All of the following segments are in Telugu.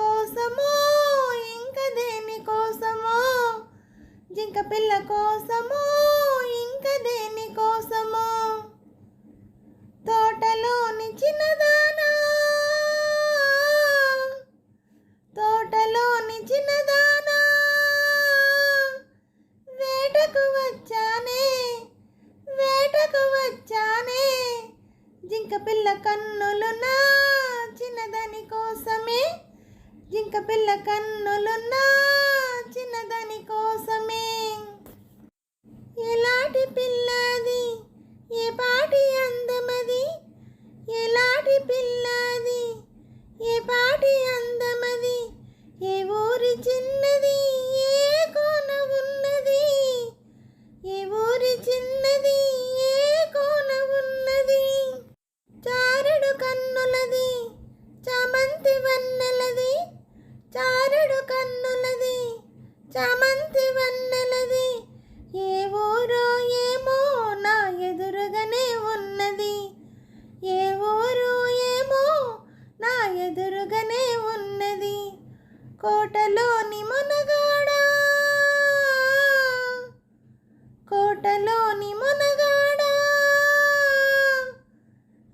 కోసమో ఇంక దేని కోసమో, జింక పిల్ల కోసమో ఇంక దేని కోసమో, తోటలోని చిన్నదానా తోటలోని చిన్నదానా, వేటకు వచ్చానే వేటకు వచ్చానే, జింక పిల్ల కన్నులు నా చిన్నదాని కోసమే, జింక పిల్ల కన్నులు నా చిన్నదాని కోసమే. ఎలాంటి పిల్లది ఏ పాటి అందమది, ఎలాంటి పిల్లది ఏ పాటి అందమది, ఏ ఊరి చిన్నది ఏ కోన ఉన్నది, ఏ ఊరి చిన్నది ఏ కోన ఉన్నది, చారడు కన్నులది చామంతి వన్నెలది, చారడు కన్నులది చామంతి వన్నెలది, ఏ ఊరో ఏమో నా ఎదురుగానే ఉన్నది, ఏ ఊరు ఏమో నా ఎదురుగానే ఉన్నది, కోటలోని మునగాడా కోటలోని మునగాడా,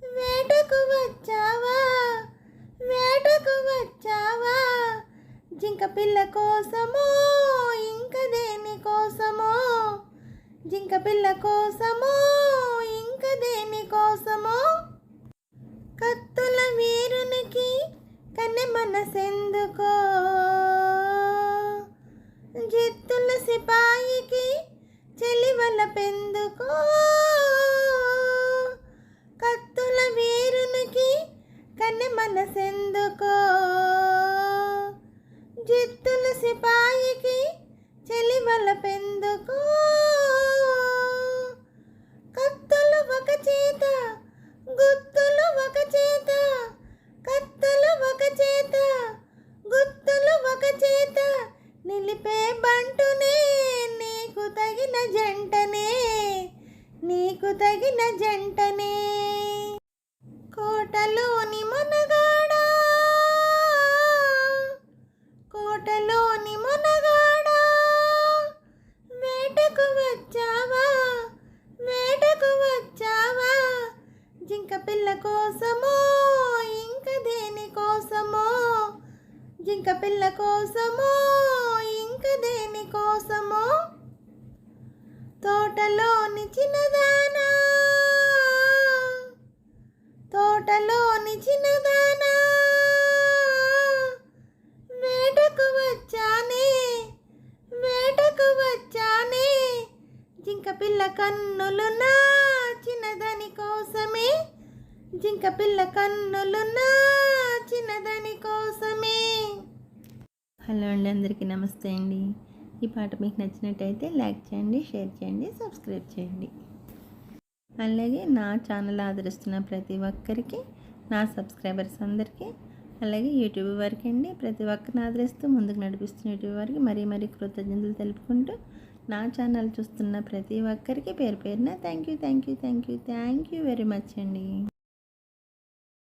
వేటకు వచ్చావా వేటకు వచ్చావా, జింక పిల్ల కోసమో ఇంక దేని కోసమో, జింక పిల్ల కోసమో ఇంక దేని కోసమో, కత్తుల వీరునికి కన్నె మనసెందుకో, జిత్తుల సిపాయికి చెలివల పెందుకో, కత్తుల వీరునికి కన్నె మనసెందుకో, జిత్తుల సిపాయికి చెలివల పెందుకో, కత్తులు ఒక చేత గుత్తులు ఒక చేత, కత్తులు ఒక చేత గుత్తులు ఒక చేత, నిలిపే బంటునే నీకు తగిన జంటనే నీకు తగిన జంటనే, కోటలోని మునగాడా కోటలోని మునగాడా, వేటకు వచ్చావా వేటకు వచ్చావా, జింక పిల్ల కోసమో ఇంక దేని కోసమో, జింక పిల్ల కోసమో ఇంక దేని కోసమో, తోటలోని చిన్నదానా తోటలోని చిన్నదానా, వేటకు వచ్చానే వేటకు వచ్చానే, జింక పిల్ల కన్నులు నా చిన్నదాని కోసమే, జింక పిల్ల కన్నులు నా చిన్నదాని కోసమే. హలో అండి, అందరికీ నమస్తే అండి. ఈ పాట మీకు నచ్చినట్టయితే లైక్ చేయండి, షేర్ చేయండి, సబ్స్క్రైబ్ చేయండి. అలాగే నా ఛానల్ ఆదరిస్తున్న ప్రతి ఒక్కరికి, నా సబ్స్క్రైబర్స్ అందరికీ, అలాగే యూట్యూబ్ వారికి అండి, ప్రతి ఒక్కరిని ఆదరిస్తూ ముందుకు నడిపిస్తున్న యూట్యూబ్ వారికి మరీ కృతజ్ఞతలు తెలుపుకుంటూ, నా ఛానల్ చూస్తున్న ప్రతి ఒక్కరికి పేరు పేరున థ్యాంక్ యూ వెరీ మచ్ అండి.